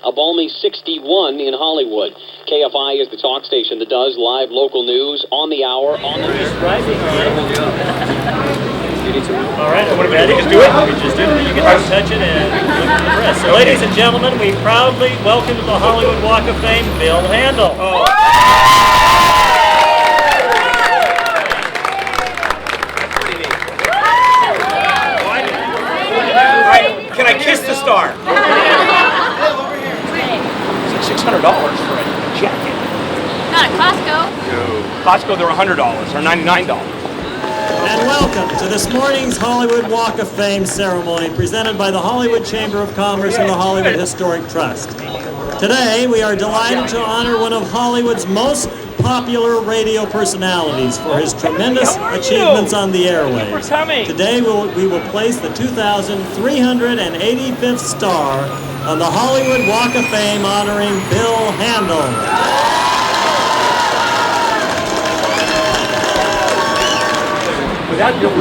A balmy 61 in Hollywood. KFI is the talk station that does live local news on the hour. On the rising line. All right, what are we ready? Just do it. We just do it. You can just touch it and look at the rest. So, ladies and gentlemen, we proudly welcome to the Hollywood Walk of Fame, Bill Handel. Oh. Can I kiss the star? It's like $600 for a jacket. Not at Costco. No. Costco, they're $100 or $99. And welcome to this morning's Hollywood Walk of Fame ceremony presented by the Hollywood Chamber of Commerce and the Hollywood Historic Trust. Today, we are delighted to honor one of Hollywood's most popular radio personalities for his tremendous achievements on the airwaves. Today, we will place the 2,385th star on the Hollywood Walk of Fame honoring Bill Handel.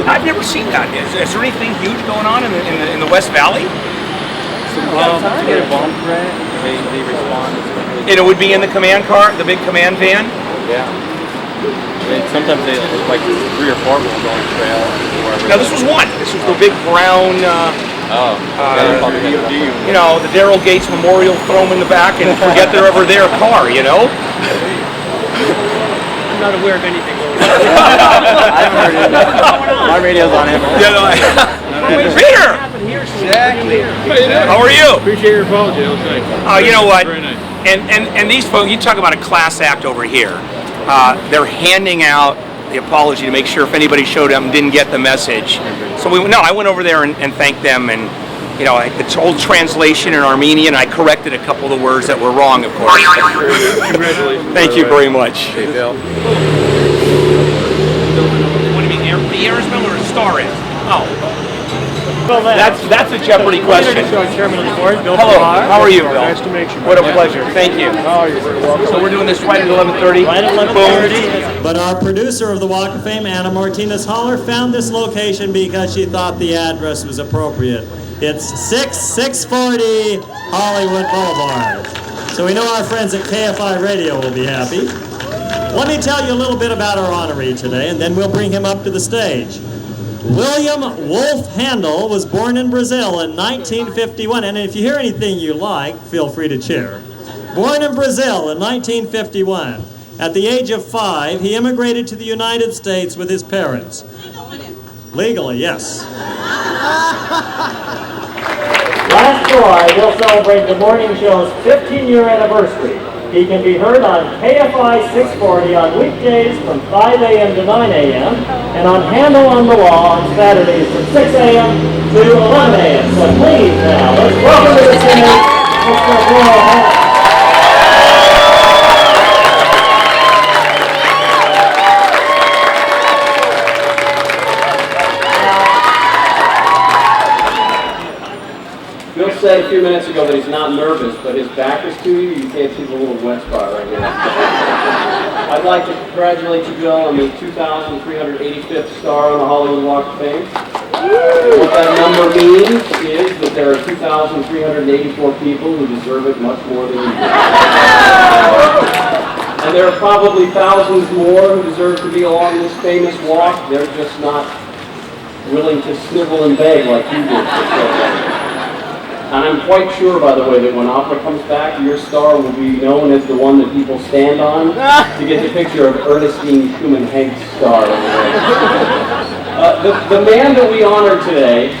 I've never seen that. Is there anything huge going on in the West Valley? To get a bomb threat, they respond. And it would be in the command car, the big command van? Yeah. And sometimes they like 3 or 4 will go on trail. Now this was one. This was the big brown. You know, the Daryl Gates Memorial, throw them in the back and forget they're ever there car. You know. I'm not aware of anything going on. I haven't heard it. My radio's on him. Peter! Exactly. How are you? Appreciate your phone, Jill. Thanks. You know what? Very nice. And these folks, you talk about a class act over here. They're handing out the apology to make sure if anybody showed up and didn't get the message. So I went over there and thanked them, and you know, it's old translation in Armenian. I corrected a couple of the words that were wrong, of course. Congratulations. Thank you very much. Hey, Bill. What do you mean, the air is Bill or a star is? Oh. Well, that's a Jeopardy question. Chairman of the board, Bill. Hello, how are you, Bill? Nice to meet you. What a pleasure. Thank you. Oh, you're very welcome. So we're doing this right at 11:30? Right at 11:30. But our producer of the Walk of Fame, Anna Martinez-Haller, found this location because she thought the address was appropriate. It's 6640 Hollywood Boulevard. So we know our friends at KFI Radio will be happy. Let me tell you a little bit about our honoree today, and then we'll bring him up to the stage. William Wolf Handel was born in Brazil in 1951, and if you hear anything you like, feel free to cheer. Born in Brazil in 1951, at the age of 5, he immigrated to the United States with his parents. Legally, yes. Last July, we'll celebrate the morning show's 15-year anniversary. He can be heard on KFI 640 on weekdays from 5 a.m. to 9 a.m. and on Handel on the Law on Saturdays from 6 a.m. to 11 a.m. So please now, let's welcome to the stage, Mr. Bill Handel. Bill said a few minutes ago that he's not nervous, but his back is to you. You can't see the little wet spot right here. I'd like to congratulate you, Bill, on the 2,385th star on the Hollywood Walk of Fame. What that number means is that there are 2,384 people who deserve it much more than you do. And there are probably thousands more who deserve to be along this famous walk. They're just not willing to snivel and beg like you did for so long. And I'm quite sure, by the way, that when opera comes back, your star will be known as the one that people stand on to get the picture of Ernestine Schumann Hank's star over there. The man that we honor today,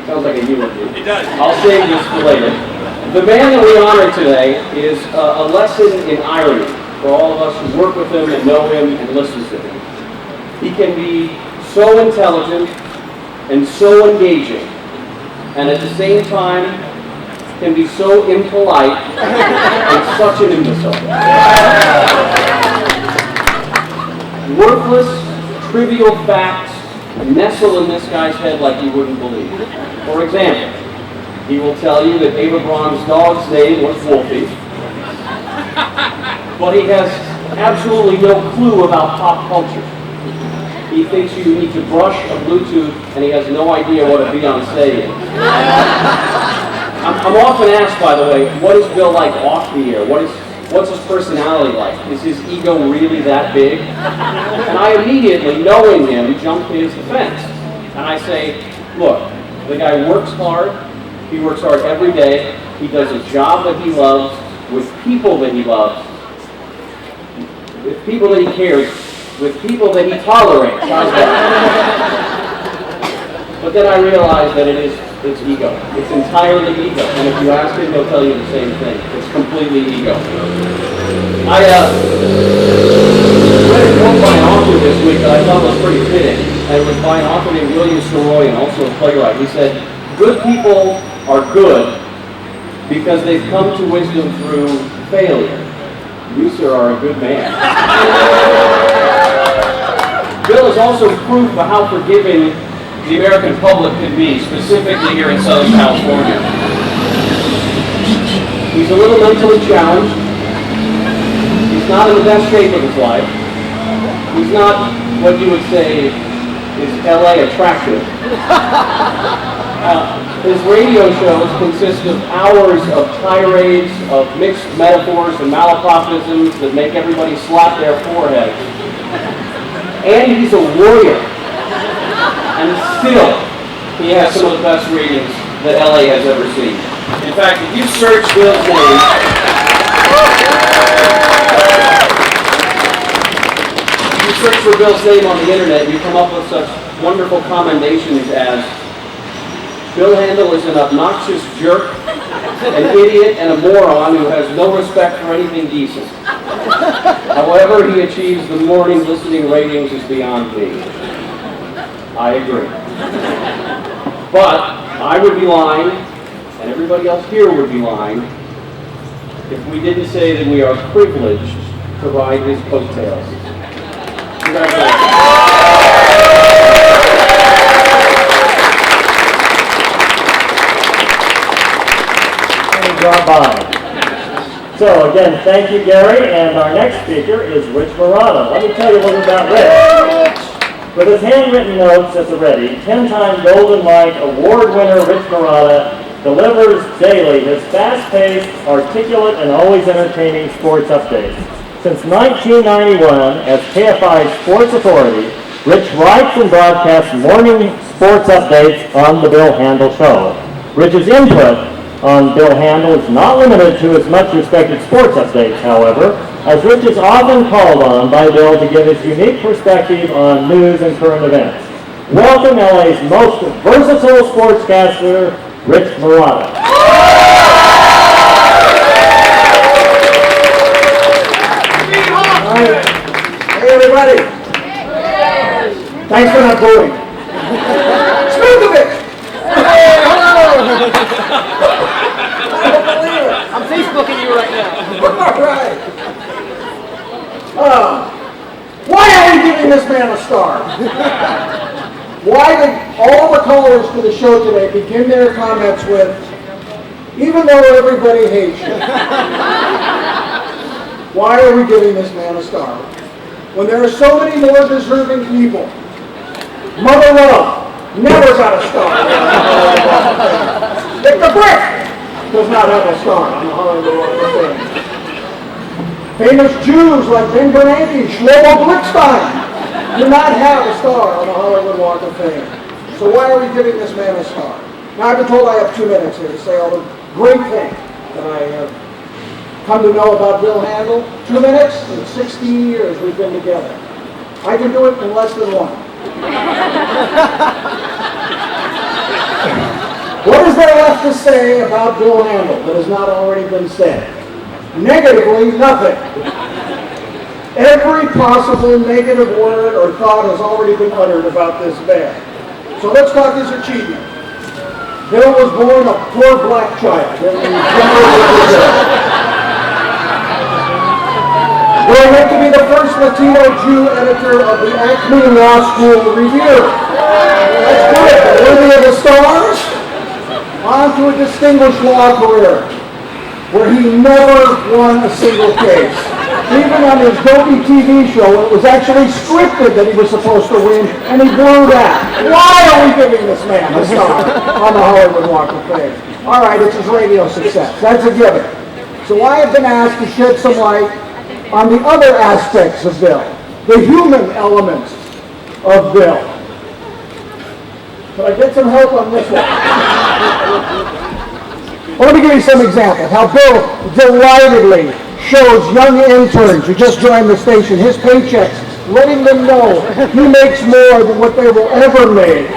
sounds like a eulogy. It does. I'll save this for later. The man that we honor today is a lesson in irony for all of us who work with him and know him and listen to him. He can be so intelligent and so engaging, and at the same time can be so impolite and such an imbecile. Worthless, trivial facts nestle in this guy's head like you wouldn't believe. For example, he will tell you that Ava Braun's dog's name was Wolfie, but he has absolutely no clue about pop culture. He thinks you need to brush a Bluetooth, and he has no idea what a Beyonce is. I'm often asked, by the way, what is Bill like off the air? What's his personality like? Is his ego really that big? And I immediately, knowing him, jump to his defense. And I say, look, the guy works hard. He works hard every day. He does a job that he loves, with people that he loves, with people that he cares, with people that he tolerates. How's that? But then I realized that it's ego. It's entirely ego. And if you ask him, he'll tell you the same thing. It's completely ego. I read a quote by an author this week that I thought was pretty fitting. And it was by an author named William Soroy, and also a playwright. He said, good people are good because they've come to wisdom through failure. You, sir, are a good man. Bill is also proof of how forgiving the American public can be, specifically here in Southern California. He's a little mentally challenged. He's not in the best shape of his life. He's not what you would say is LA attractive. His radio shows consist of hours of tirades, of mixed metaphors and malapropisms that make everybody slap their foreheads. And he's a warrior. And still, he has some of the best ratings that LA has ever seen. In fact, if you search Bill's name, for Bill's name on the internet, you come up with such wonderful commendations as Bill Handel is an obnoxious jerk, an idiot, and a moron who has no respect for anything decent. However he achieves the morning listening ratings is beyond me. I agree. But I would be lying, and everybody else here would be lying, if we didn't say that we are privileged to ride his coattails. Congratulations. Drop by. So again, thank you, Gary, and our next speaker is Rich Murata. Let me tell you a little about Rich. With his handwritten notes at the ready, 10-time Golden Mike award winner Rich Murata delivers daily his fast-paced, articulate, and always entertaining sports updates. Since 1991, as KFI's sports authority, Rich writes and broadcasts morning sports updates on The Bill Handel Show. Rich's input on Bill Handel is not limited to his much respected sports updates, however, as Rich is often called on by Bill to give his unique perspective on news and current events. Welcome LA's most versatile sportscaster, Rich Murata. Hey everybody! Thanks for not booing. Smokovic! I'm Facebooking you right now. All right. Why are we giving this man a star? Why did all the callers to the show today begin their comments with, even though everybody hates you? Why are we giving this man a star? When there are so many more deserving people. Mother Love never got a star. Victor Brick does not have a star on the Hollywood Walk of Fame. Famous Jews like Ben Bernanke, Shlomo Blickstein do not have a star on the Hollywood Walk of Fame. So why are we giving this man a star? Now I've been told I have 2 minutes here to say all the great things that I have come to know about Bill Handel. 2 minutes? In 16 years we've been together. I can do it in less than 1. What is there left to say about Bill Handel that has not already been said? Negatively, nothing. Every possible negative word or thought has already been uttered about this man. So let's talk his achievement. Bill was born a poor black child. Growing up to be the first Latino Jew editor of the Acme Law School Review. That's good. Worthy of the stars. On to a distinguished law career, where he never won a single case. Even on his dopey TV show, it was actually scripted that he was supposed to win, and he blew that. Why are we giving this man a star on the Hollywood Walk of Fame? All right, it's his radio success. That's a given. So I have been asked to shed some light on the other aspects of Bill, the human elements of Bill. Can I get some help on this one? Well, let me give you some examples. How Bill delightedly shows young interns who just joined the station his paychecks, letting them know he makes more than what they will ever make.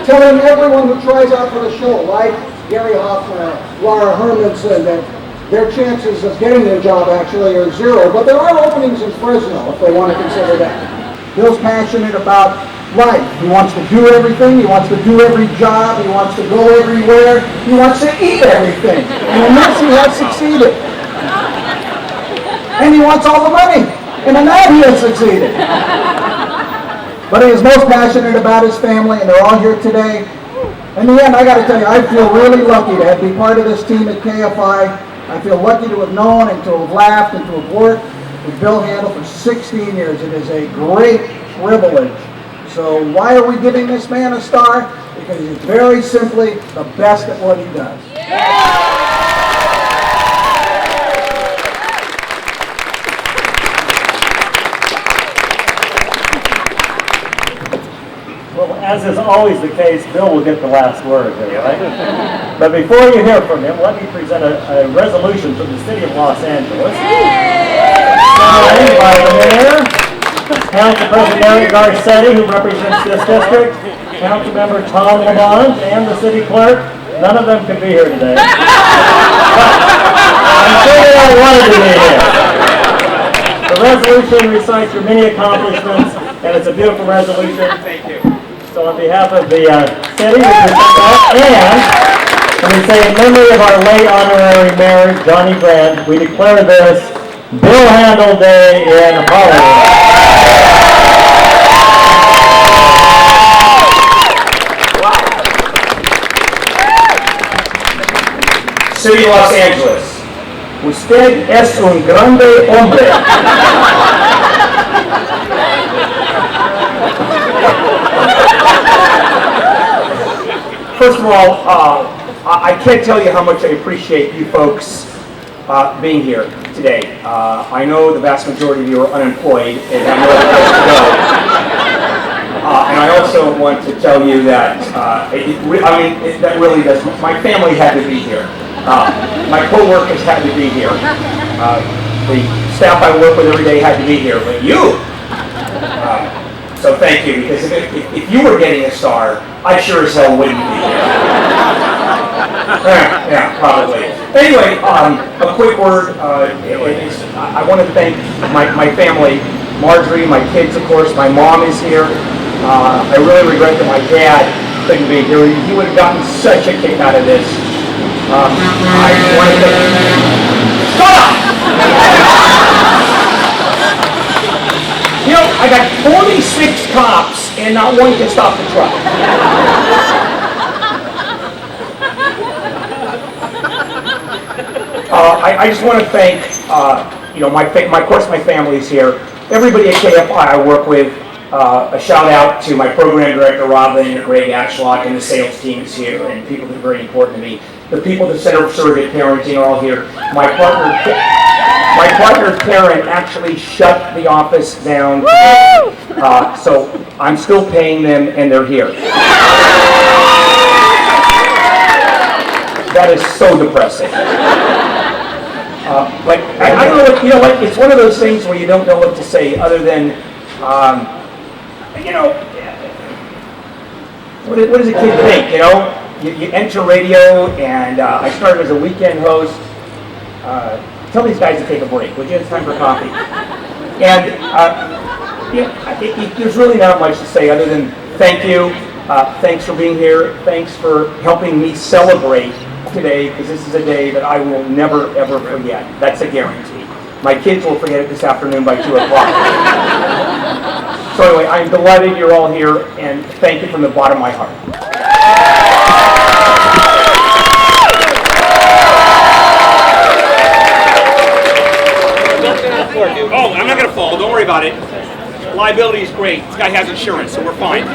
Telling everyone who tries out for the show, like Gary Hoffman, Laura Hermanson, that their chances of getting their job actually are zero, but there are openings in Fresno if they want to consider that. Bill's passionate about life. He wants to do everything. He wants to do every job. He wants to go everywhere. He wants to eat everything. And in this he has succeeded. And he wants all the money. And in that he has succeeded. But he is most passionate about his family, and they're all here today. In the end, I got to tell you, I feel really lucky to be part of this team at KFI. I feel lucky to have known and to have laughed and to have worked with Bill Handel for 16 years. It is a great privilege. So why are we giving this man a star? Because he's very simply the best at what he does. Well, as is always the case, Bill will get the last word here, right? But before you hear from him, let me present a resolution from the city of Los Angeles. Signed by the mayor, Council President Eric Garcetti, who represents this district, Councilmember Tom Lamont, and the city clerk. None of them could be here today. But I'm sure they all wanted to be here. The resolution recites your many accomplishments, and it's a beautiful resolution. Thank you. So on behalf of the city, we present that, and we say in memory of our late honorary mayor, Johnny Grant, we declare this Bill Handel Day in Hollywood. City of Los Angeles. Usted es un grande hombre. First of all, I can't tell you how much I appreciate you folks being here today. I know the vast majority of you are unemployed and have no place to go. And I also want to tell you that, that really does. My family had to be here. My co-workers had to be here. The staff I work with every day had to be here, but you! So thank you, because if you were getting a star, I sure as hell wouldn't be here. Yeah, probably. Anyway, a quick word. I want to thank my family, Marjorie, my kids, of course. My mom is here. I really regret that my dad couldn't be here. He would have gotten such a kick out of this. I want to thank... Shut up! You know, I got 46 cops and not one can stop the truck. I just want to thank, of course my family is here. Everybody at KFI I work with. A shout out to my program director, Robin, and Greg Ashlock, and the sales team is here, and people that are very important to me. The people that serve at parenting are all here. My partner Karen actually shut the office down, so I'm still paying them, and they're here. That is so depressing. I don't know what, it's one of those things where you don't know what to say other than, what does a kid think, You enter radio, and I started as a weekend host. Tell these guys to take a break, would you? It's time for coffee. And there's really not much to say other than thank you. Thanks for being here. Thanks for helping me celebrate today, because this is a day that I will never, ever forget. That's a guarantee. My kids will forget it this afternoon by 2 o'clock. So anyway, I'm delighted you're all here, and thank you from the bottom of my heart. Oh, I'm not going to fall. Don't worry about it. Liability is great. This guy has insurance, so we're fine.